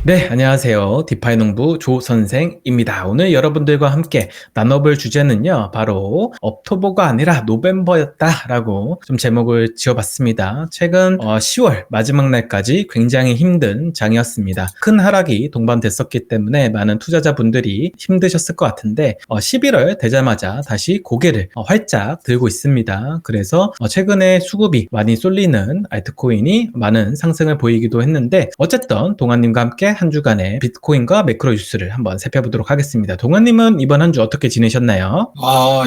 네, 안녕하세요. 디파이 농부 조 선생입니다. 오늘 여러분들과 함께 나눠볼 주제는요, 바로 억토버가 아니라 노벰버였다라고 좀 제목을 지어봤습니다. 최근 10월 마지막 날까지 굉장히 힘든 장이었습니다. 큰 하락이 동반됐었기 때문에 많은 투자자분들이 힘드셨을 것 같은데 11월 되자마자 다시 고개를 활짝 들고 있습니다. 그래서 최근에 수급이 많이 쏠리는 알트코인이 많은 상승을 보이기도 했는데 어쨌든 동아님과 함께 한 주간의 비트코인과 매크로 뉴스를 한번 살펴보도록 하겠습니다. 동아님은 이번 한 주 어떻게 지내셨나요?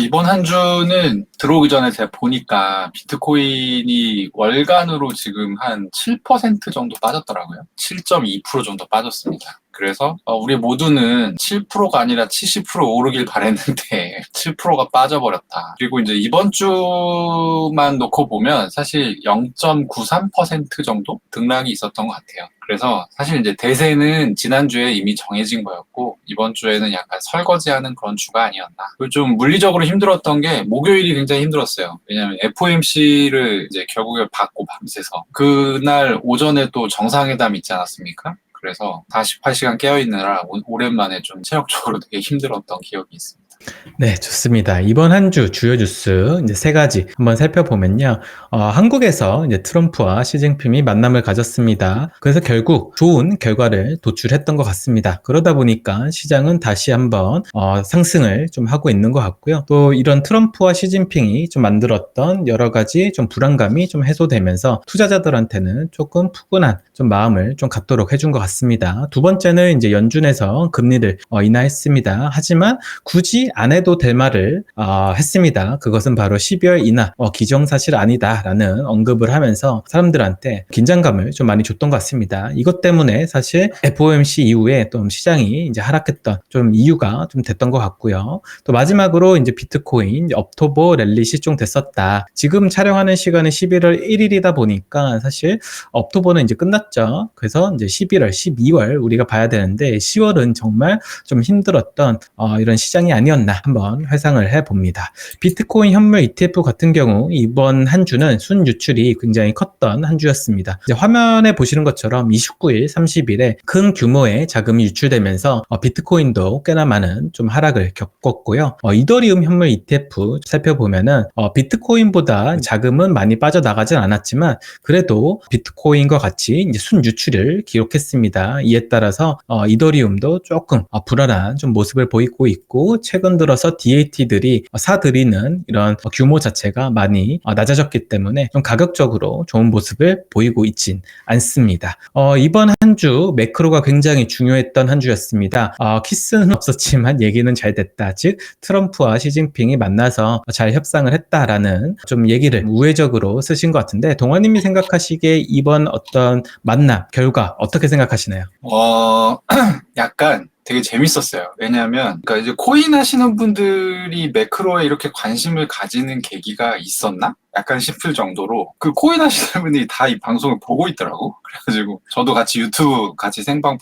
이번 한 주는 들어오기 전에 제가 보니까 비트코인이 월간으로 지금 한 7% 정도 빠졌더라고요. 7.2% 정도 빠졌습니다. 그래서 우리 모두는 7%가 아니라 70% 오르길 바랬는데 7%가 빠져버렸다. 그리고 이제 이번 주만 놓고 보면 사실 0.93% 정도 등락이 있었던 것 같아요. 그래서 사실 이제 대세는 지난주에 이미 정해진 거였고 이번 주에는 약간 설거지하는 그런 주가 아니었나. 그리고 좀 물리적으로 힘들었던 게 목요일이 굉장히 힘들었어요. 왜냐하면 FOMC를 이제 결국에 받고 밤새서 그날 오전에 또 정상회담 있지 않았습니까? 그래서 48시간 깨어있느라 오랜만에 좀 체력적으로 되게 힘들었던 기억이 있습니다. 네, 좋습니다. 이번 한 주 주요 뉴스 이제 세 가지 한번 살펴보면요. 한국에서 이제 트럼프와 시진핑이 만남을 가졌습니다. 그래서 결국 좋은 결과를 도출했던 것 같습니다. 그러다 보니까 시장은 다시 한번 상승을 좀 하고 있는 것 같고요. 또 이런 트럼프와 시진핑이 좀 만들었던 여러 가지 좀 불안감이 좀 해소되면서 투자자들한테는 조금 푸근한 좀 마음을 좀 갖도록 해준 것 같습니다. 두 번째는 이제 연준에서 금리를 인하했습니다. 하지만 굳이 안 해도 될 말을 했습니다. 그것은 바로 12월 인하 기정사실 아니다라는 언급을 하면서 사람들한테 긴장감을 좀 많이 줬던 것 같습니다. 이것 때문에 사실 FOMC 이후에 또 시장이 이제 하락했던 좀 이유가 좀 됐던 것 같고요. 또 마지막으로 이제 비트코인 억토버 랠리 실종됐었다. 지금 촬영하는 시간은 11월 1일이다 보니까 사실 억토버는 이제 끝났죠. 그래서 이제 11월, 12월 우리가 봐야 되는데 10월은 정말 좀 힘들었던 이런 시장이 아니었나 한번 회상을 해봅니다. 비트코인 현물 ETF 같은 경우 이번 한 주는 순유출이 굉장히 컸던 한 주였습니다. 이제 화면에 보시는 것처럼 29일, 30일에 큰 규모의 자금이 유출되면서 비트코인도 꽤나 많은 좀 하락을 겪었고요. 이더리움 현물 ETF 살펴보면은 비트코인보다 자금은 많이 빠져나가진 않았지만 그래도 비트코인과 같이 이제 순유출을 기록했습니다. 이에 따라서 이더리움도 조금 불안한 좀 모습을 보이고 있고 최근 들어서 DAT들이 사들이는 이런 규모 자체가 많이 낮아졌기 때문에 좀 가격적으로 좋은 모습을 보이고 있진 않습니다. 이번 한 주 매크로가 굉장히 중요했던 한 주였습니다. 키스는 없었지만 얘기는 잘 됐다. 즉 트럼프와 시진핑이 만나서 잘 협상을 했다라는 좀 얘기를 우회적으로 쓰신 것 같은데 동아님이 생각하시기에 이번 어떤 만남 결과 어떻게 생각하시나요? 약간 되게 재밌었어요. 왜냐하면 그러니까 이제 코인 하시는 분들이 매크로에 이렇게 관심을 가지는 계기가 있었나? 약간 싶을 정도로 그 코인 하시는 분들이 다 이 방송을 보고 있더라고. 그래가지고 저도 같이 유튜브 같이 생방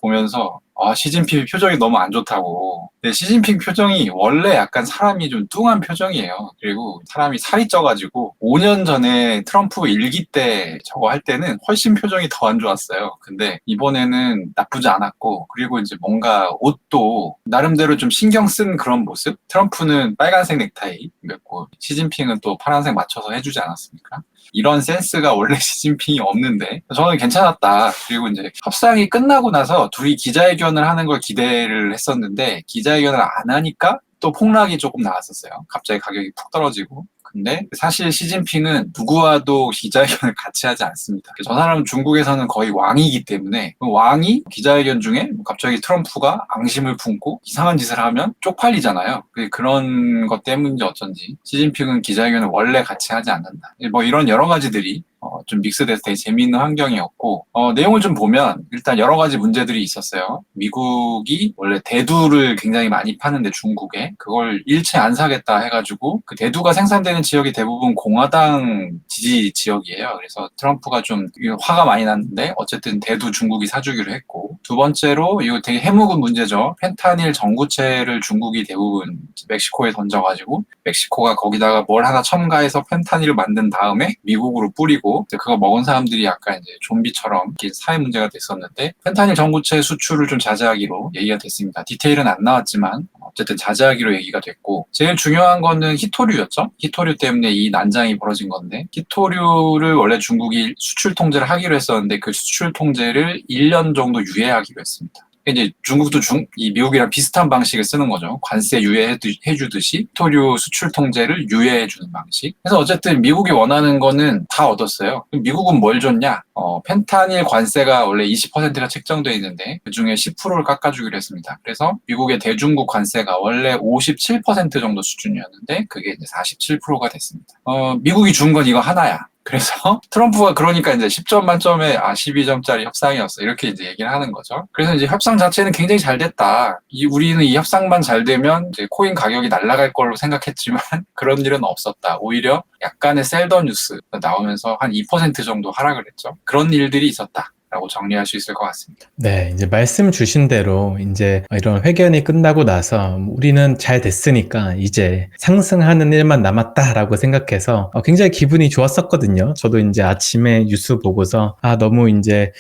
보면서 시진핑 표정이 너무 안 좋다고. 근데 시진핑 표정이 원래 약간 사람이 좀 뚱한 표정이에요. 그리고 사람이 살이 쪄가지고 5년 전에 트럼프 일기 때 저거 할 때는 훨씬 표정이 더 안 좋았어요. 근데 이번에는 나쁘지 않았고 그리고 이제 뭔가 옷도 나름대로 좀 신경 쓴 그런 모습? 트럼프는 빨간색 넥타이 맺고 시진핑은 또 파란색 맞춰서 해주지 않았습니까? 이런 센스가 원래 시진핑이 없는데 저는 괜찮았다. 그리고 이제 협상이 끝나고 나서 둘이 기자회견을 하는 걸 기대를 했었는데 기자회견을 안 하니까 또 폭락이 조금 나왔었어요. 갑자기 가격이 푹 떨어지고. 근데 사실 시진핑은 누구와도 기자회견을 같이 하지 않습니다. 저 사람은 중국에서는 거의 왕이기 때문에 그 왕이 기자회견 중에 갑자기 트럼프가 앙심을 품고 이상한 짓을 하면 쪽팔리잖아요. 그런 것 때문인지 어쩐지 시진핑은 기자회견을 원래 같이 하지 않는다. 뭐 이런 여러 가지들이 좀 믹스돼서 되게 재미있는 환경이었고 내용을 좀 보면 일단 여러 가지 문제들이 있었어요. 미국이 원래 대두를 굉장히 많이 파는데 중국에 그걸 일체 안 사겠다 해가지고 그 대두가 생산되는 지역이 대부분 공화당 지지 지역이에요. 그래서 트럼프가 좀 화가 많이 났는데 어쨌든 대두 중국이 사주기로 했고 두 번째로 이거 되게 해묵은 문제죠. 펜타닐 전구체를 중국이 대부분 멕시코에 던져가지고 멕시코가 거기다가 뭘 하나 첨가해서 펜타닐을 만든 다음에 미국으로 뿌리고 있었고 그거 먹은 사람들이 약간 이제 좀비처럼 이렇게 사회 문제가 됐었는데 펜타닐 전구체 수출을 좀 자제하기로 얘기가 됐습니다. 디테일은 안 나왔지만 어쨌든 자제하기로 얘기가 됐고 제일 중요한 거는 히토류였죠. 히토류 때문에 이 난장이 벌어진 건데 히토류를 원래 중국이 수출 통제를 하기로 했었는데 그 수출 통제를 1년 정도 유예하기로 했습니다. 이제 중국도 이 미국이랑 비슷한 방식을 쓰는 거죠. 관세 유예해주듯이 히토류 수출 통제를 유예해주는 방식. 그래서 어쨌든 미국이 원하는 거는 다 얻었어요. 그럼 미국은 뭘 줬냐? 펜타닐 관세가 원래 20%가 책정되어 있는데 그중에 10%를 깎아주기로 했습니다. 그래서 미국의 대중국 관세가 원래 57% 정도 수준이었는데 그게 이제 47%가 됐습니다. 미국이 준 건 이거 하나야. 그래서 트럼프가 그러니까 이제 10점 만점에 12점짜리 협상이었어. 이렇게 이제 얘기를 하는 거죠. 그래서 이제 협상 자체는 굉장히 잘 됐다. 우리는 이 협상만 잘 되면 이제 코인 가격이 날아갈 걸로 생각했지만 그런 일은 없었다. 오히려 약간의 셀더 뉴스 나오면서 한 2% 정도 하락을 했죠. 그런 일들이 있었다. 라고 정리할 수 있을 것 같습니다. 네, 이제 말씀 주신 대로 이제 이런 회견이 끝나고 나서 우리는 잘 됐으니까 이제 상승하는 일만 남았다라고 생각해서 굉장히 기분이 좋았었거든요. 저도 이제 아침에 뉴스 보고서 너무 이제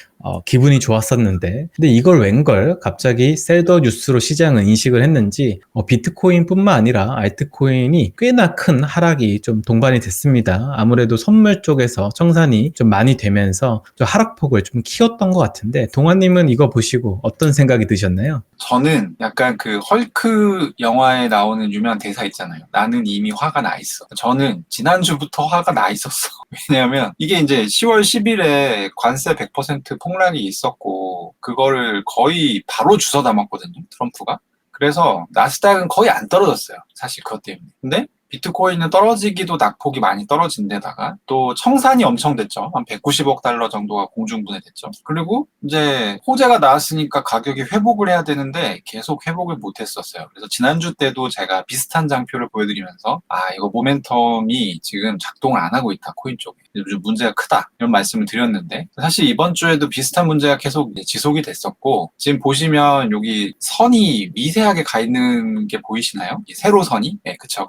기분이 좋았었는데 근데 이걸 웬걸 갑자기 셀더 뉴스로 시장은 인식을 했는지 비트코인뿐만 아니라 알트코인이 꽤나 큰 하락이 좀 동반이 됐습니다. 아무래도 선물 쪽에서 청산이 좀 많이 되면서 좀 하락폭을 좀 키웠던 것 같은데 동아님은 이거 보시고 어떤 생각이 드셨나요? 저는 약간 그 헐크 영화에 나오는 유명한 대사 있잖아요. 나는 이미 화가 나 있어. 저는 지난주부터 화가 나 있었어. 왜냐하면 이게 이제 10월 10일에 관세 100% 폭락이 있었고 그거를 거의 바로 주워 담았거든요. 트럼프가. 그래서 나스닥은 거의 안 떨어졌어요. 사실 그것 때문에. 근데 비트코인은 떨어지기도 낙폭이 많이 떨어진 데다가 또 청산이 엄청 됐죠. 한 190억 달러 정도가 공중분해됐죠. 그리고 이제 호재가 나왔으니까 가격이 회복을 해야 되는데 계속 회복을 못했었어요. 그래서 지난주 때도 제가 비슷한 장표를 보여드리면서 이거 모멘텀이 지금 작동을 안 하고 있다. 코인 쪽에. 요즘 문제가 크다. 이런 말씀을 드렸는데 사실 이번 주에도 비슷한 문제가 계속 지속이 됐었고 지금 보시면 여기 선이 미세하게 가 있는 게 보이시나요? 이 세로 선이? 네, 그쵸.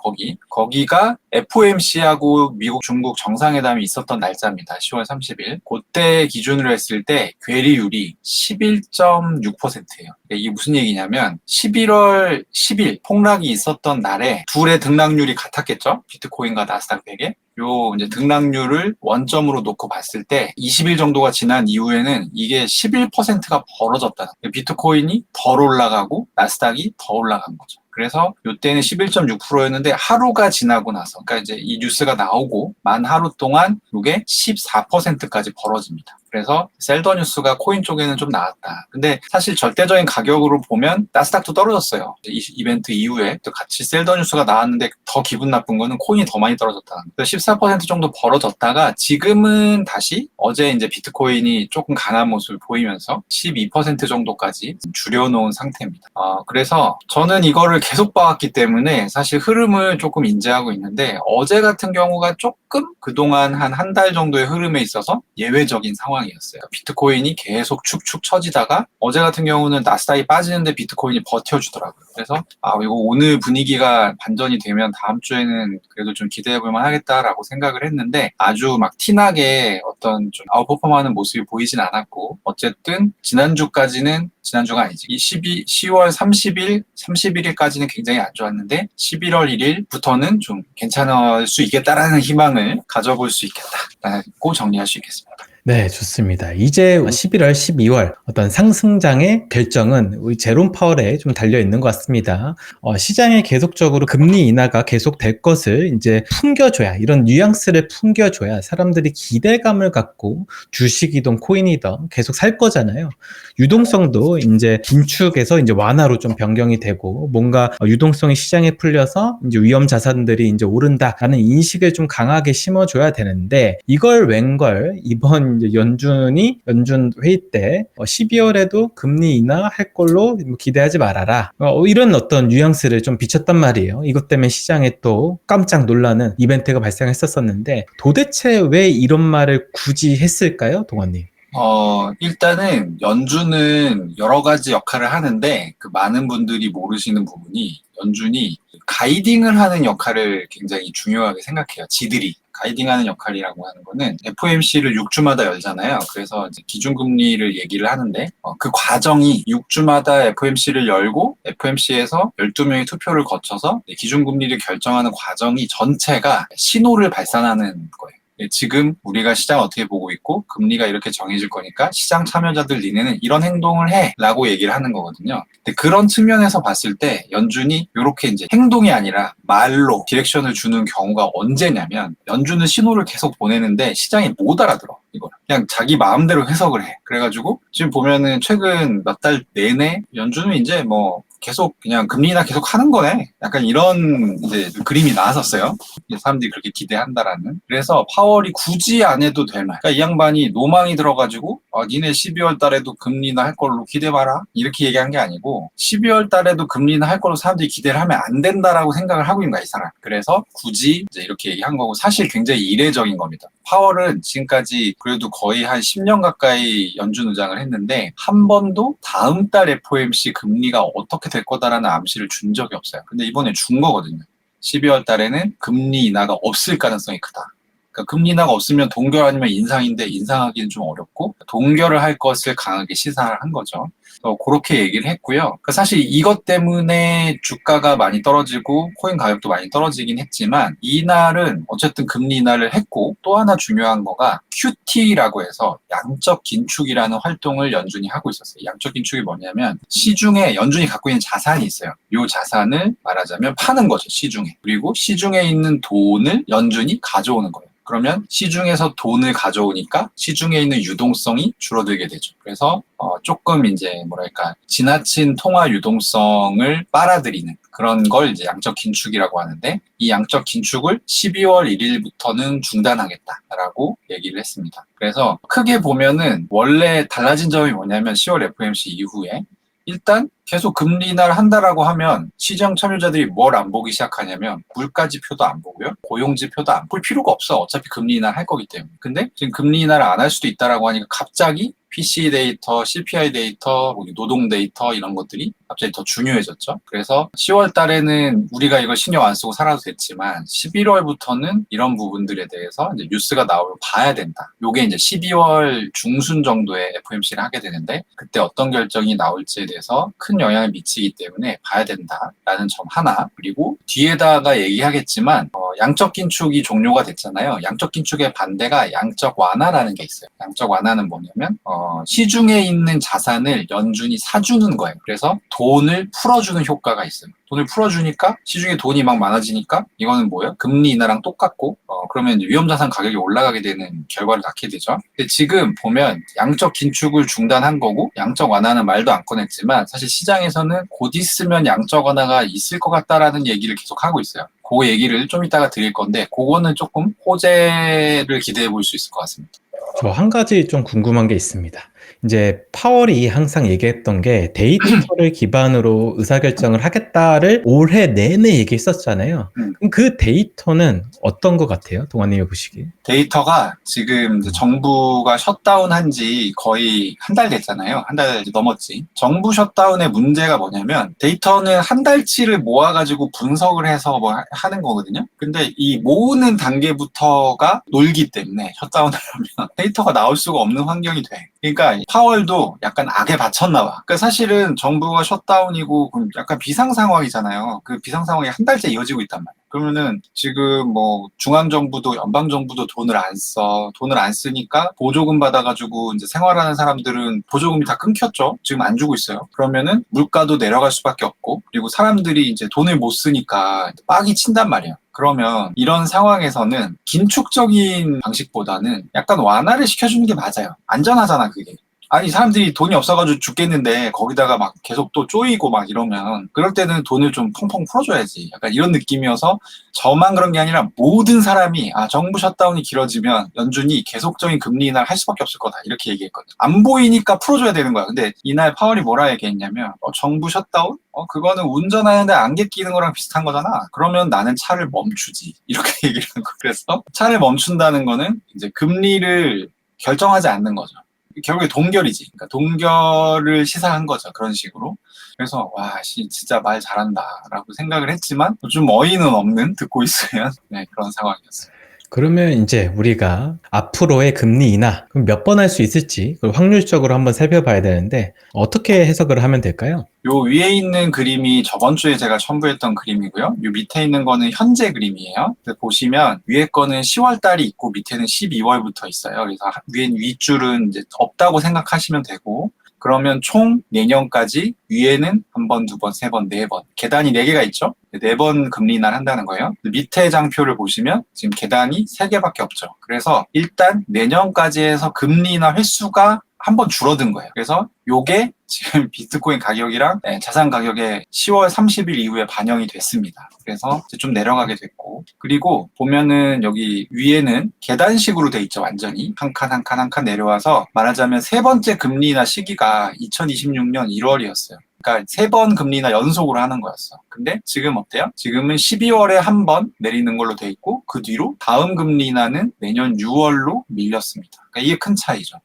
거기가 FOMC하고 미국, 중국 정상회담이 있었던 날짜입니다. 10월 30일. 그때 기준으로 했을 때 괴리율이 11.6%예요. 이게 무슨 얘기냐면 11월 10일 폭락이 있었던 날에 둘의 등락률이 같았겠죠? 비트코인과 나스닥 100에. 요 이제 등락률을 원점으로 놓고 봤을 때 20일 정도가 지난 이후에는 이게 11%가 벌어졌다는 거예요. 비트코인이 덜 올라가고 나스닥이 더 올라간 거죠. 그래서 이때는 11.6%였는데 하루가 지나고 나서 그러니까 이제 이 뉴스가 나오고 만 하루 동안 이게 14%까지 벌어집니다. 그래서 셀더 뉴스가 코인 쪽에는 좀 나왔다. 근데 사실 절대적인 가격으로 보면 나스닥도 떨어졌어요. 이 이벤트 이후에 또 같이 셀더 뉴스가 나왔는데 더 기분 나쁜 거는 코인이 더 많이 떨어졌다는 거예요. 14% 정도 벌어졌다가 지금은 다시 어제 이제 비트코인이 조금 강한 모습을 보이면서 12% 정도까지 줄여놓은 상태입니다. 그래서 저는 이거를 계속 봐왔기 때문에 사실 흐름을 조금 인지하고 있는데 어제 같은 경우가 조금 그동안 한 달 정도의 흐름에 있어서 예외적인 상황이었어요. 비트코인이 계속 축축 처지다가 어제 같은 경우는 나스닥이 빠지는데 비트코인이 버텨주더라고요. 그래서 이거 오늘 분위기가 반전이 되면 다음 주에는 그래도 좀 기대해볼만 하겠다라고 생각을 했는데 아주 막 티나게 어떤 좀 아웃퍼폼하는 모습이 보이진 않았고 어쨌든 지난주가 아니지. 이 10월 31일까지는 굉장히 안 좋았는데 11월 1일부터는 좀 괜찮을 수 있겠다라는 희망을 가져볼 수 있겠다라고 정리할 수 있겠습니다. 네, 좋습니다. 이제 11월, 12월 어떤 상승장의 결정은 우리 제롬 파월에 좀 달려 있는 것 같습니다. 시장에 계속적으로 금리 인하가 계속 될 것을 이제 풍겨줘야, 이런 뉘앙스를 풍겨줘야 사람들이 기대감을 갖고 주식이든 코인이든 계속 살 거잖아요. 유동성도 이제 긴축에서 이제 완화로 좀 변경이 되고 뭔가 유동성이 시장에 풀려서 이제 위험 자산들이 이제 오른다라는 인식을 좀 강하게 심어줘야 되는데 이걸 웬걸 이번 이제 연준 회의 때 12월에도 금리 인하할 걸로 기대하지 말아라. 이런 어떤 뉘앙스를 좀 비쳤단 말이에요. 이것 때문에 시장에 또 깜짝 놀라는 이벤트가 발생했었는데 도대체 왜 이런 말을 굳이 했을까요, 동원님? 일단은 연준은 여러 가지 역할을 하는데 그 많은 분들이 모르시는 부분이 연준이 가이딩을 하는 역할을 굉장히 중요하게 생각해요. 지들이 가이딩하는 역할이라고 하는 거는 FOMC를 6주마다 열잖아요. 그래서 이제 기준금리를 얘기를 하는데 그 과정이 6주마다 FOMC를 열고 FOMC에서 12명이 투표를 거쳐서 기준금리를 결정하는 과정이 전체가 신호를 발산하는 거예요. 지금 우리가 시장을 어떻게 보고 있고 금리가 이렇게 정해질 거니까 시장 참여자들 니네는 이런 행동을 해 라고 얘기를 하는 거거든요. 근데 그런 측면에서 봤을 때 연준이 이렇게 이제 행동이 아니라 말로 디렉션을 주는 경우가 언제냐면 연준은 신호를 계속 보내는데 시장이 못 알아들어. 이걸 그냥 자기 마음대로 해석을 해. 그래가지고 지금 보면은 최근 몇 달 내내 연준은 이제 뭐 계속 그냥 금리 인하 계속 하는 거네. 약간 이런 이제 그림이 나왔었어요. 사람들이 그렇게 기대한다라는. 그래서 파월이 굳이 안 해도 될 말. 그러니까 이 양반이 노망이 들어가지고 니네 12월 달에도 금리 인하 할 걸로 기대봐라. 이렇게 얘기한 게 아니고 12월 달에도 금리 인하 할 걸로 사람들이 기대를 하면 안 된다라고 생각을 하고 있는 거야, 이 사람. 그래서 굳이 이제 이렇게 얘기한 거고 사실 굉장히 이례적인 겁니다. 파월은 지금까지 그래도 거의 한 10년 가까이 연준 의장을 했는데 한 번도 다음 달 FOMC 금리가 어떻게 될 거다라는 암시를 준 적이 없어요. 근데 이번에 준 거거든요. 12월 달에는 금리 인하가 없을 가능성이 크다. 그러니까 금리 인하가 없으면 동결 아니면 인상인데 인상하기는 좀 어렵고 동결을 할 것을 강하게 시사를 한 거죠. 그렇게 얘기를 했고요. 그러니까 사실 이것 때문에 주가가 많이 떨어지고 코인 가격도 많이 떨어지긴 했지만 이날은 어쨌든 금리 인하를 했고 또 하나 중요한 거가 QT라고 해서 양적 긴축이라는 활동을 연준이 하고 있었어요. 양적 긴축이 뭐냐면 시중에 연준이 갖고 있는 자산이 있어요. 이 자산을 말하자면 파는 거죠. 시중에. 그리고 시중에 있는 돈을 연준이 가져오는 거예요. 그러면 시중에서 돈을 가져오니까 시중에 있는 유동성이 줄어들게 되죠. 그래서 조금 이제 뭐랄까 지나친 통화 유동성을 빨아들이는 그런 걸 이제 양적 긴축이라고 하는데 이 양적 긴축을 12월 1일부터는 중단하겠다라고 얘기를 했습니다. 그래서 크게 보면은 원래 달라진 점이 뭐냐면 10월 FOMC 이후에 일단 계속 금리 인하를 한다라고 하면 시장 참여자들이 뭘 안 보기 시작하냐면 물가 지표도 안 보고요. 고용 지표도 안 볼 필요가 없어. 어차피 금리 인하를 할 거기 때문에. 근데 지금 금리 인하를 안 할 수도 있다라고 하니까 갑자기 PCE 데이터, CPI 데이터, 노동 데이터 이런 것들이 갑자기 더 중요해졌죠. 그래서 10월 달에는 우리가 이걸 신경 안 쓰고 살아도 됐지만 11월부터는 이런 부분들에 대해서 이제 뉴스가 나오면 봐야 된다. 요게 이제 12월 중순 정도에 FOMC를 하게 되는데 그때 어떤 결정이 나올지에 대해서 큰 영향을 미치기 때문에 봐야 된다라는 점 하나. 그리고 뒤에다가 얘기하겠지만 양적 긴축이 종료가 됐잖아요. 양적 긴축의 반대가 양적 완화라는 게 있어요. 양적 완화는 뭐냐면 시중에 있는 자산을 연준이 사주는 거예요. 그래서 돈을 풀어주는 효과가 있어요. 돈을 풀어주니까 시중에 돈이 막 많아지니까 이거는 뭐예요? 금리 인하랑 똑같고 그러면 위험자산 가격이 올라가게 되는 결과를 낳게 되죠. 근데 지금 보면 양적 긴축을 중단한 거고 양적 완화는 말도 안 꺼냈지만 사실 시장에서는 곧 있으면 양적 완화가 있을 것 같다라는 얘기를 계속 하고 있어요. 그 얘기를 좀 이따가 드릴 건데 그거는 조금 호재를 기대해 볼 수 있을 것 같습니다. 저 한 가지 좀 궁금한 게 있습니다. 이제 파월이 항상 얘기했던 게 데이터를 기반으로 의사결정을 하겠다를 올해 내내 얘기했었잖아요. 그럼 그 데이터는 어떤 것 같아요? 동아님이 보시기에. 데이터가 지금 이제 정부가 셧다운한 지 거의 한 달 됐잖아요. 한 달 넘었지. 정부 셧다운의 문제가 뭐냐면 데이터는 한 달치를 모아가지고 분석을 해서 뭐 하는 거거든요. 근데 이 모으는 단계부터가 놀기 때문에 셧다운을 하면 데이터가 나올 수가 없는 환경이 돼. 그러니까 파월도 약간 악에 바쳤나 봐. 그러니까 사실은 정부가 셧다운이고 약간 비상 상황이잖아요. 그 비상 상황이 한 달째 이어지고 있단 말이야. 그러면은 지금 뭐 중앙정부도 연방정부도 돈을 안 써. 돈을 안 쓰니까 보조금 받아가지고 이제 생활하는 사람들은 보조금이 다 끊겼죠. 지금 안 주고 있어요. 그러면은 물가도 내려갈 수밖에 없고 그리고 사람들이 이제 돈을 못 쓰니까 빡이 친단 말이에요. 그러면 이런 상황에서는 긴축적인 방식보다는 약간 완화를 시켜주는 게 맞아요. 안전하잖아, 그게. 아니 사람들이 돈이 없어가지고 죽겠는데 거기다가 막 계속 또 쪼이고 막 이러면 그럴 때는 돈을 좀 펑펑 풀어줘야지. 약간 이런 느낌이어서 저만 그런 게 아니라 모든 사람이 정부 셧다운이 길어지면 연준이 계속적인 금리 인하를 할 수밖에 없을 거다 이렇게 얘기했거든. 안 보이니까 풀어줘야 되는 거야. 근데 이날 파월이 뭐라 얘기했냐면 정부 셧다운? 그거는 운전하는데 안개 끼는 거랑 비슷한 거잖아. 그러면 나는 차를 멈추지. 이렇게 얘기를 한 거. 그래서 차를 멈춘다는 거는 이제 금리를 결정하지 않는 거죠. 결국에 동결이지. 그러니까 동결을 시사한 거죠. 그런 식으로. 그래서 와, 진짜 말 잘한다라고 생각을 했지만 좀 어이는 없는 듣고 있으면 그런 상황이었어요. 그러면 이제 우리가 앞으로의 금리 인하 그럼 몇 번 할 수 있을지 그걸 확률적으로 한번 살펴봐야 되는데 어떻게 해석을 하면 될까요? 요 위에 있는 그림이 저번 주에 제가 첨부했던 그림이고요. 요 밑에 있는 거는 현재 그림이에요. 그래서 보시면 위에 거는 10월 달이 있고 밑에는 12월부터 있어요. 그래서 윗줄은 이제 없다고 생각하시면 되고, 그러면 총 내년까지 위에는 한 번, 두 번, 세 번, 네 번. 계단이 4개가 있죠? 4번 금리 인하를 한다는 거예요. 밑에 장표를 보시면 지금 계단이 3개밖에 없죠. 그래서 일단 내년까지 해서 금리 인하 횟수가 한 번 줄어든 거예요. 그래서 요게 지금 비트코인 가격이랑 자산 가격에 10월 30일 이후에 반영이 됐습니다. 그래서 이제 좀 내려가게 됐고, 그리고 보면은 여기 위에는 계단식으로 돼 있죠. 완전히 한 칸 한 칸 한 칸 내려와서 말하자면 세 번째 금리 인하 시기가 2026년 1월이었어요. 그러니까 3번 금리 인하 연속으로 하는 거였어. 근데 지금 어때요? 지금은 12월에 한 번 내리는 걸로 돼 있고, 그 뒤로 다음 금리 인하는 내년 6월로 밀렸습니다. 그러니까 이게 큰 차이죠.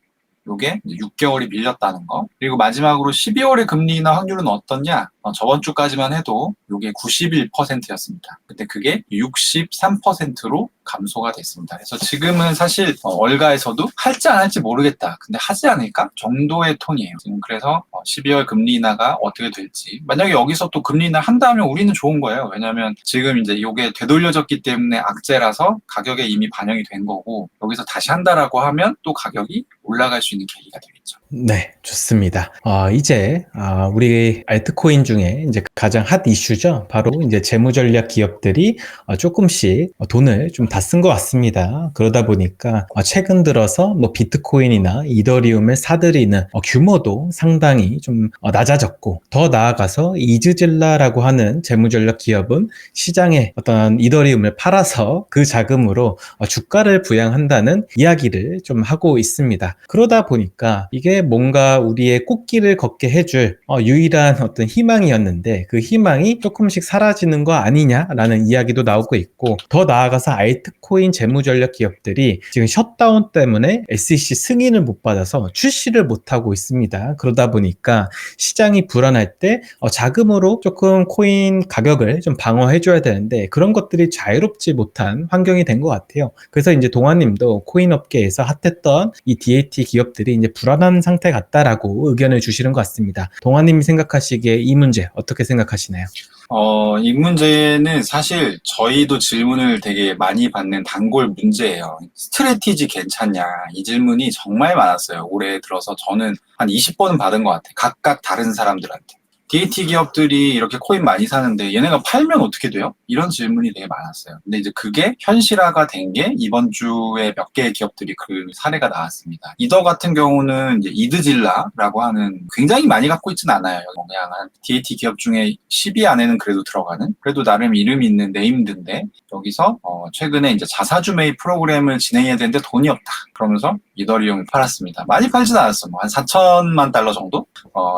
요게 6개월이 밀렸다는 거. 그리고 마지막으로 12월의 금리 인하 확률은 어떻냐? 저번 주까지만 해도 요게 91%였습니다. 근데 그게 63%로 감소가 됐습니다. 그래서 지금은 사실 월가에서도 할지 안 할지 모르겠다. 근데 하지 않을까? 정도의 톤이에요. 지금 그래서 12월 금리 인하가 어떻게 될지. 만약에 여기서 또 금리 인하 한다면 우리는 좋은 거예요. 왜냐면 지금 이제 요게 되돌려졌기 때문에 악재라서 가격에 이미 반영이 된 거고, 여기서 다시 한다라고 하면 또 가격이 올라갈 수 있는 계기가 되겠죠. 네, 좋습니다. 이제 우리 알트코인 중에 이제 가장 핫 이슈죠. 바로 이제 재무전략 기업들이 조금씩 돈을 좀 다 쓴 것 같습니다. 그러다 보니까 최근 들어서 뭐 비트코인이나 이더리움을 사들이는 규모도 상당히 좀 낮아졌고, 더 나아가서 이즈질라라고 하는 재무전략 기업은 시장에 어떤 이더리움을 팔아서 그 자금으로 주가를 부양한다는 이야기를 좀 하고 있습니다. 그러다 보니까 이게 뭔가 우리의 꽃길을 걷게 해줄 유일한 어떤 희망이었는데 그 희망이 조금씩 사라지는 거 아니냐라는 이야기도 나오고 있고, 더 나아가서 알트코인 재무전략 기업들이 지금 셧다운 때문에 SEC 승인을 못 받아서 출시를 못하고 있습니다. 그러다 보니까 시장이 불안할 때 자금으로 조금 코인 가격을 좀 방어해줘야 되는데 그런 것들이 자유롭지 못한 환경이 된 것 같아요. 그래서 이제 동아님도 코인 업계에서 핫했던 이 DAT 기업들이 이제 불안한 상태 같다라고 의견을 주시는 것 같습니다. 동아님이 생각하시기에 이 문제 어떻게 생각하시나요? 이 문제는 사실 저희도 질문을 되게 많이 받는 단골 문제예요. 스트래티지 괜찮냐? 이 질문이 정말 많았어요. 올해 들어서 저는 한 20번은 받은 것 같아요. 각각 다른 사람들한테. DAT 기업들이 이렇게 코인 많이 사는데 얘네가 팔면 어떻게 돼요? 이런 질문이 되게 많았어요. 근데 이제 그게 현실화가 된 게 이번 주에 몇 개의 기업들이 그 사례가 나왔습니다. 이더 같은 경우는 이제 이드질라라고 하는, 굉장히 많이 갖고 있진 않아요. 그냥 한 DAT 기업 중에 10위 안에는 그래도 들어가는, 그래도 나름 이름이 있는 네임드인데, 여기서 최근에 이제 자사주 매입 프로그램을 진행해야 되는데 돈이 없다. 그러면서 이더리움을 팔았습니다. 많이 팔진 않았어. 뭐 한 4천만 달러 정도?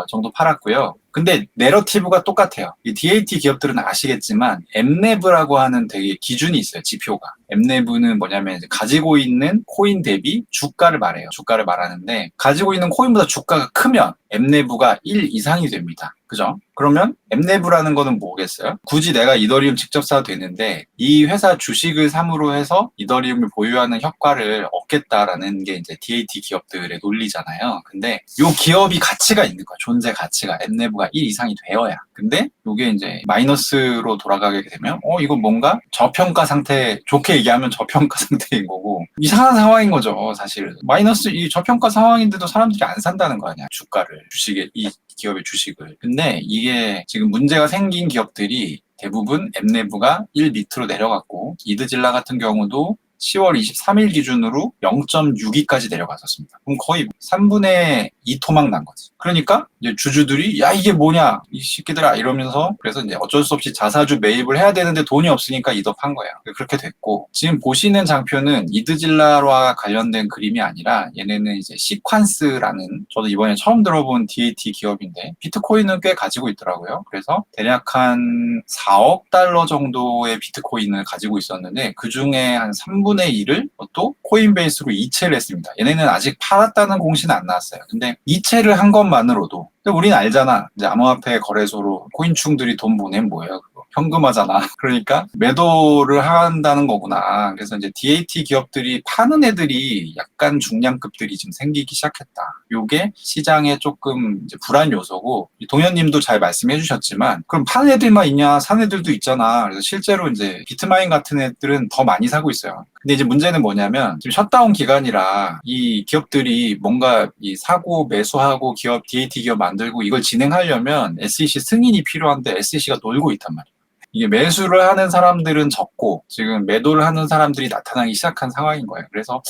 정도 팔았고요. 근데 내러티브가 똑같아요. 이 DAT 기업들은 아시겠지만 엠네브라고 하는 되게 기준이 있어요. 지표가. 엠네브는 뭐냐면 이제 가지고 있는 코인 대비 주가를 말해요. 주가를 말하는데 가지고 있는 코인보다 주가가 크면 엠네브가 1 이상이 됩니다. 그죠? 그러면 엠네브라는 거는 뭐겠어요? 굳이 내가 이더리움 직접 사도 되는데 이 회사 주식을 삼으로 해서 이더리움을 보유하는 효과를 얻겠다라는 게 이제 DAT 기업들의 논리잖아요. 근데 이 기업이 가치가 있는 거야. 존재 가치가. 엠네브가 1 이상이 되어야. 근데 이게 이제 마이너스로 돌아가게 되면 이거 뭔가 저평가 상태, 좋게 얘기하면 저평가 상태인 거고 이상한 상황인 거죠. 사실 마이너스, 이 저평가 상황인데도 사람들이 안 산다는 거 아니야. 주가를, 주식에, 이 기업의 주식을. 근데 이게 지금 문제가 생긴 기업들이 대부분 엠네브가 1 밑으로 내려갔고, 이드질라 같은 경우도 10월 23일 기준으로 0.62까지 내려갔었습니다. 그럼 거의 3분의 2 토막 난 거지. 그러니까 이제 주주들이 야 이게 뭐냐 이 새끼들아 이러면서, 그래서 이제 어쩔 수 없이 자사주 매입을 해야 되는데 돈이 없으니까 이더 판 거예요. 그렇게 됐고, 지금 보시는 장표는 이드질라와 관련된 그림이 아니라 얘네는 이제 시퀀스라는, 저도 이번에 처음 들어본 DAT 기업인데 비트코인은 꽤 가지고 있더라고요. 그래서 대략 한 4억 달러 정도의 비트코인을 가지고 있었는데 그 중에 한 3분의 1을 또 코인베이스로 이체를 했습니다. 얘네는 아직 팔았다는 공시는 안 나왔어요. 근데 이체를 한 것만으로도, 근데 우리는 알잖아. 이제 암호화폐 거래소로 코인충들이 돈 보내면 뭐예요, 그거. 현금화잖아. 그러니까 매도를 한다는 거구나. 그래서 이제 DAT 기업들이 파는 애들이 약간 중량급들이 지금 생기기 시작했다. 요게 시장에 조금 이제 불안 요소고, 동현님도 잘 말씀해 주셨지만, 그럼 파는 애들만 있냐? 사는 애들도 있잖아. 그래서 실제로 이제 비트마인 같은 애들은 더 많이 사고 있어요. 근데 이제 문제는 뭐냐면, 지금 셧다운 기간이라 이 기업들이 뭔가 이 사고 매수하고 기업, DAT 기업 만들고 이걸 진행하려면 SEC 승인이 필요한데 SEC가 놀고 있단 말이에요. 이게 매수를 하는 사람들은 적고 지금 매도를 하는 사람들이 나타나기 시작한 상황인 거예요. 그래서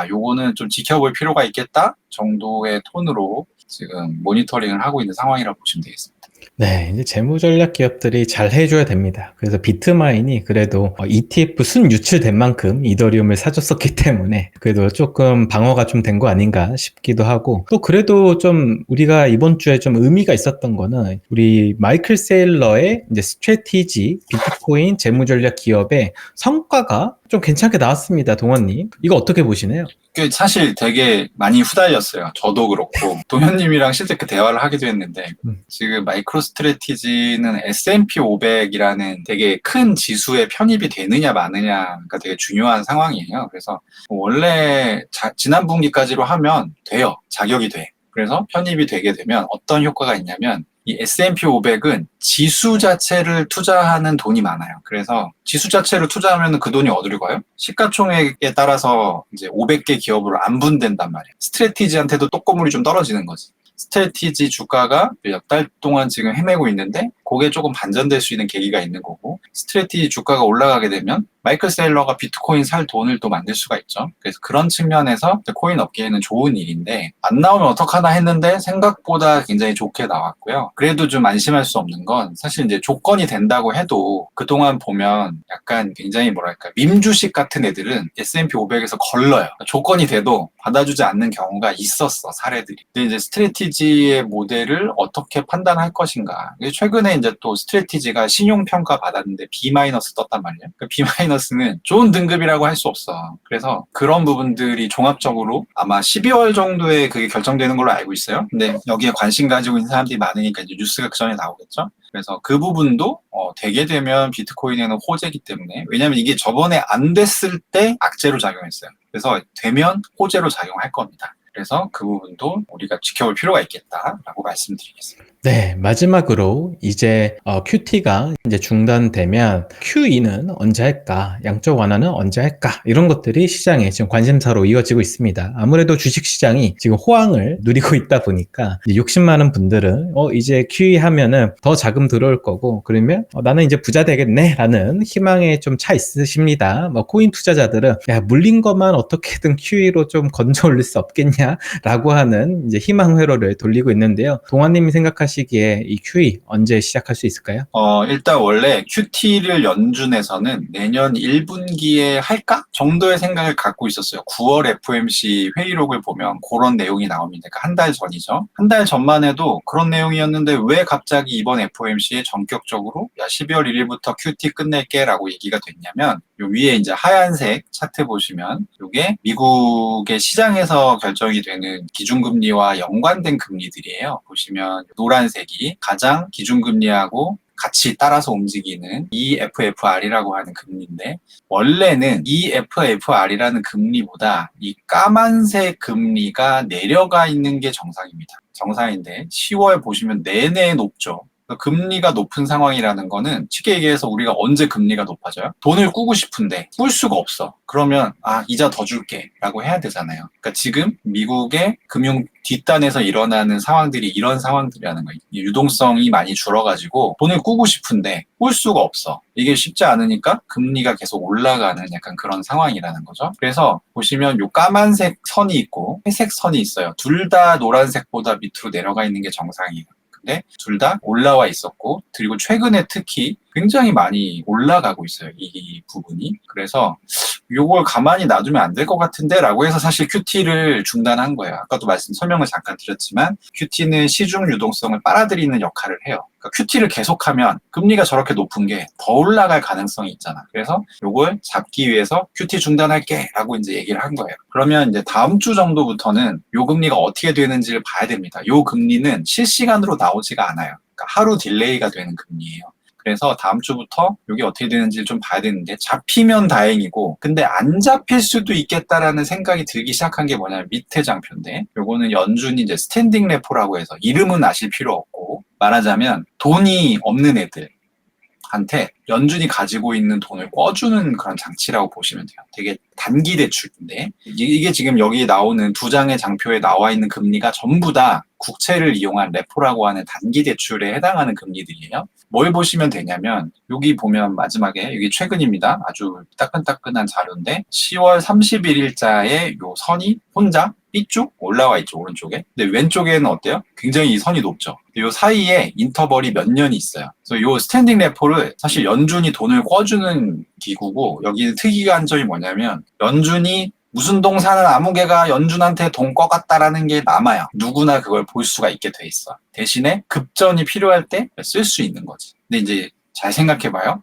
요거는 좀 지켜볼 필요가 있겠다 정도의 톤으로 지금 모니터링을 하고 있는 상황이라고 보시면 되겠습니다. 네, 이제 재무 전략 기업들이 잘 해줘야 됩니다. 그래서 비트마인이 그래도 ETF 순 유출된 만큼 이더리움을 사줬었기 때문에 그래도 조금 방어가 좀 된 거 아닌가 싶기도 하고, 또 그래도 좀 우리가 이번 주에 좀 의미가 있었던 거는 우리 마이클 세일러의 이제 스트래티지 비트코인 재무 전략 기업의 성과가 좀 괜찮게 나왔습니다. 동원님, 이거 어떻게 보시나요? 그 사실 되게 많이 후달렸어요. 저도 그렇고 동현님이랑 실제 그 대화를 하기도 했는데, 지금 마이크로 스트래티지는 S&P 500이라는 되게 큰 지수에 편입이 되느냐 마느냐가 되게 중요한 상황이에요. 그래서 원래 지난 분기까지로 하면 돼요. 자격이 돼. 그래서 편입이 되게 되면 어떤 효과가 있냐면, 이 S&P 500은 지수 자체를 투자하는 돈이 많아요. 그래서 지수 자체를 투자하면 그 돈이 어디로 가요? 시가총액에 따라서 이제 500개 기업으로 안 분된단 말이에요. 스트래티지한테도 떡고물이 좀 떨어지는 거지. 스트래티지 주가가 몇 달 동안 지금 헤매고 있는데 그게 조금 반전될 수 있는 계기가 있는 거고, 스트래티지 주가가 올라가게 되면 마이클 세일러가 비트코인 살 돈을 또 만들 수가 있죠. 그래서 그런 측면에서 코인 업계에는 좋은 일인데, 안 나오면 어떡하나 했는데 생각보다 굉장히 좋게 나왔고요. 그래도 좀 안심할 수 없는 건, 사실 이제 조건이 된다고 해도 그동안 보면 약간 굉장히 뭐랄까 밈 주식 같은 애들은 S&P 500에서 걸러요. 조건이 돼도 받아주지 않는 경우가 있었어, 사례들이. 근데 이제 스트래티지의 모델을 어떻게 판단할 것인가. 최근에 이제 또 스트래티지가 신용평가 받았는데 B- 떴단 말이에요. 그 B-는 좋은 등급이라고 할 수 없어. 그래서 그런 부분들이 종합적으로 아마 12월 정도에 그게 결정되는 걸로 알고 있어요. 근데 여기에 관심 가지고 있는 사람들이 많으니까 이제 뉴스가 그 전에 나오겠죠. 그래서 그 부분도 되게 되면 비트코인에는 호재이기 때문에, 왜냐하면 이게 저번에 안 됐을 때 악재로 작용했어요. 그래서 되면 호재로 작용할 겁니다. 그래서 그 부분도 우리가 지켜볼 필요가 있겠다라고 말씀드리겠습니다. 네, 마지막으로 이제 QT가 이제 중단되면 QE는 언제 할까? 양적 완화는 언제 할까? 이런 것들이 시장에 지금 관심사로 이어지고 있습니다. 아무래도 주식 시장이 지금 호황을 누리고 있다 보니까 욕심 많은 분들은 이제 QE 하면은 더 자금 들어올 거고, 그러면 나는 이제 부자 되겠네라는 희망에 좀 차 있으십니다. 코인 투자자들은 야, 물린 것만 어떻게든 QE로 좀 건져 올릴 수 없겠냐라고 하는 이제 희망 회로를 돌리고 있는데요. 동환님이 생각하시기에 이 QE 언제 시작할 수 있을까요? 일단 원래 QT를 연준에서는 내년 1분기에 할까? 정도의 생각을 갖고 있었어요. 9월 FOMC 회의록을 보면 그런 내용이 나옵니다. 그러니까 한 달 전이죠. 한 달 전만 해도 그런 내용이었는데 왜 갑자기 이번 FOMC에 전격적으로 12월 1일부터 QT 끝낼게 라고 얘기가 됐냐면, 요 위에 이제 하얀색 차트 보시면 이게 미국의 시장에서 결정이 되는 기준금리와 연관된 금리들이에요. 보시면 노란색이 가장 기준금리하고 같이 따라서 움직이는 EFFR이라고 하는 금리인데, 원래는 EFFR이라는 금리보다 이 까만색 금리가 내려가 있는 게 정상입니다. 정상인데 10월 보시면 내내 높죠. 금리가 높은 상황이라는 거는 쉽게 얘기해서 우리가 언제 금리가 높아져요? 돈을 꾸고 싶은데 꿀 수가 없어. 그러면 이자 더 줄게 라고 해야 되잖아요. 그러니까 지금 미국의 금융 뒷단에서 일어나는 상황들이 이런 상황들이라는 거예요. 유동성이 많이 줄어가지고 돈을 꾸고 싶은데 꿀 수가 없어. 이게 쉽지 않으니까 금리가 계속 올라가는 약간 그런 상황이라는 거죠. 그래서 보시면 요 까만색 선이 있고 회색 선이 있어요. 둘 다 노란색보다 밑으로 내려가 있는 게 정상이에요. 근데 둘 다 올라와 있었고, 그리고 최근에 특히 굉장히 많이 올라가고 있어요, 이 부분이. 그래서 요걸 가만히 놔두면 안 될 것 같은데 라고 해서 사실 QT를 중단한 거예요. 아까도 설명을 잠깐 드렸지만 QT는 시중 유동성을 빨아들이는 역할을 해요. 그러니까 QT를 계속하면 금리가 저렇게 높은 게 더 올라갈 가능성이 있잖아. 그래서 요걸 잡기 위해서 QT 중단할게 라고 이제 얘기를 한 거예요. 그러면 이제 다음 주 정도부터는 요 금리가 어떻게 되는지를 봐야 됩니다. 요 금리는 실시간으로 나오지가 않아요. 그러니까 하루 딜레이가 되는 금리예요. 그래서 다음 주부터 여기 어떻게 되는지 좀 봐야 되는데 잡히면 다행이고 근데 안 잡힐 수도 있겠다라는 생각이 들기 시작한 게 뭐냐면 밑에 장표인데 요거는 연준이 이제 스탠딩 레포라고 해서 이름은 아실 필요 없고 말하자면 돈이 없는 애들 한테 연준이 가지고 있는 돈을 꿔주는 그런 장치라고 보시면 돼요. 되게 단기 대출인데 이게 지금 여기 나오는 두 장의 장표에 나와 있는 금리가 전부 다 국채를 이용한 레포라고 하는 단기 대출에 해당하는 금리들이에요. 뭘 보시면 되냐면 여기 보면 마지막에 여기 최근입니다. 아주 따끈따끈한 자료인데 10월 31일자에 요 선이 혼자 삐쭉 올라와 있죠, 오른쪽에. 근데 왼쪽에는 어때요? 굉장히 이 선이 높죠. 요 사이에 인터벌이 몇 년이 있어요. 그래서 요 스탠딩 레포를 사실 연준이 돈을 꿔주는 기구고 여기는 특이한 점이 뭐냐면 연준이 무슨 동사는 아무개가 연준한테 돈 꿔갔다라는 게 남아요. 누구나 그걸 볼 수가 있게 돼 있어. 대신에 급전이 필요할 때 쓸 수 있는 거지. 근데 이제 잘 생각해봐요.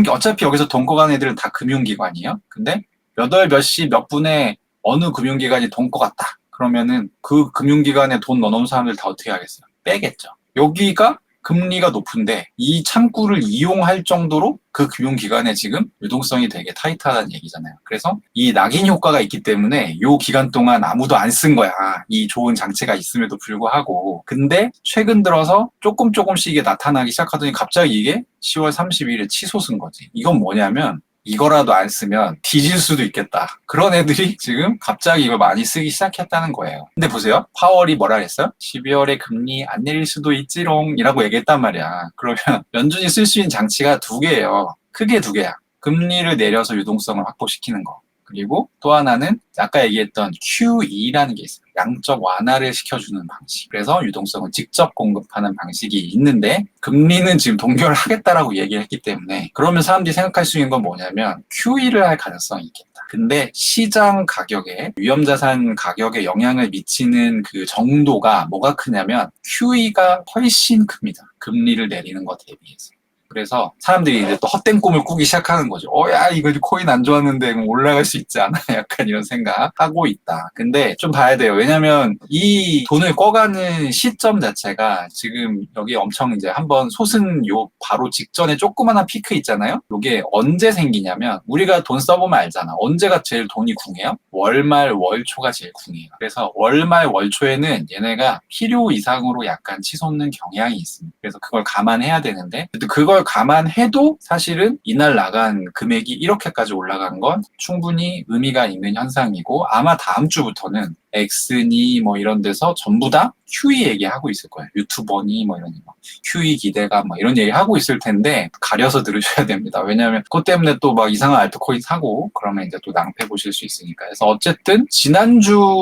어차피 여기서 돈 꿔가는 애들은 다 금융기관이에요. 근데 몇 월 몇 시 몇 분에 어느 금융기관이 돈 꿔갔다. 그러면은 그 금융기관에 돈 넣어놓은 사람들 다 어떻게 하겠어요? 빼겠죠. 여기가 금리가 높은데 이 창구를 이용할 정도로 그 금융기관에 지금 유동성이 되게 타이트하다는 얘기잖아요. 그래서 이 낙인 효과가 있기 때문에 이 기간 동안 아무도 안 쓴 거야. 이 좋은 장치가 있음에도 불구하고. 근데 최근 들어서 조금씩 이게 나타나기 시작하더니 갑자기 이게 10월 30일에 치솟은 거지. 이건 뭐냐면 이거라도 안 쓰면 뒤질 수도 있겠다. 그런 애들이 지금 갑자기 이걸 많이 쓰기 시작했다는 거예요. 근데 보세요. 파월이 뭐라 그랬어요? 12월에 금리 안 내릴 수도 있지롱 이라고 얘기했단 말이야. 그러면 연준이 쓸 수 있는 장치가 두 개예요. 크게 두 개야. 금리를 내려서 유동성을 확보시키는 거. 그리고 또 하나는 아까 얘기했던 QE라는 게 있어요. 양적 완화를 시켜주는 방식. 그래서 유동성을 직접 공급하는 방식이 있는데 금리는 지금 동결하겠다라고 얘기했기 때문에 그러면 사람들이 생각할 수 있는 건 뭐냐면 QE를 할 가능성이 있겠다. 근데 시장 가격에 위험자산 가격에 영향을 미치는 그 정도가 뭐가 크냐면 QE가 훨씬 큽니다. 금리를 내리는 것 대비해서. 그래서 사람들이 이제 또 헛된 꿈을 꾸기 시작하는 거죠. 야, 이거 코인 안 좋았는데 올라갈 수 있지 않아? 약간 이런 생각하고 있다. 근데 좀 봐야 돼요. 왜냐면 이 돈을 꿔가는 시점 자체가 지금 여기 엄청 이제 한번 솟은 요 바로 직전에 조그마한 피크 있잖아요? 요게 언제 생기냐면 우리가 돈 써보면 알잖아. 언제가 제일 돈이 궁해요? 월말 월초가 제일 궁해요. 그래서 월말 월초에는 얘네가 필요 이상으로 약간 치솟는 경향이 있습니다. 그래서 그걸 감안해야 되는데 그걸 감안해도 사실은 이날 나간 금액이 이렇게까지 올라간 건 충분히 의미가 있는 현상이고 아마 다음 주부터는 엑스니 뭐 이런 데서 전부 다 QE 얘기하고 있을 거예요. 유튜버니 뭐 이런 거. QE 기대가 뭐 이런 얘기 하고 있을 텐데 가려서 들으셔야 됩니다. 왜냐하면 그것 때문에 또 막 이상한 알트코인 사고 그러면 이제 또 낭패 보실 수 있으니까. 그래서 어쨌든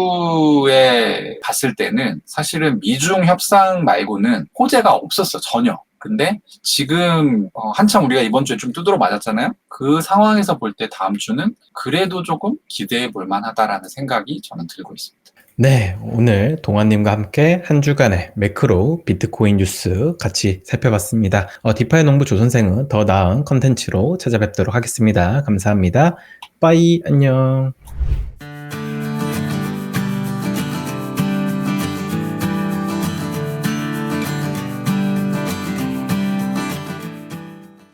지난주에 봤을 때는 사실은 미중 협상 말고는 호재가 없었어 전혀. 근데 지금 한참 우리가 이번 주에 좀 두드러 맞았잖아요. 그 상황에서 볼 때 다음 주는 그래도 조금 기대해 볼 만하다라는 생각이 저는 들고 있습니다. 네, 오늘 동환님과 함께 한 주간의 매크로 비트코인 뉴스 같이 살펴봤습니다. 디파이 농부 조선생은 더 나은 컨텐츠로 찾아뵙도록 하겠습니다. 감사합니다. 빠이, 안녕.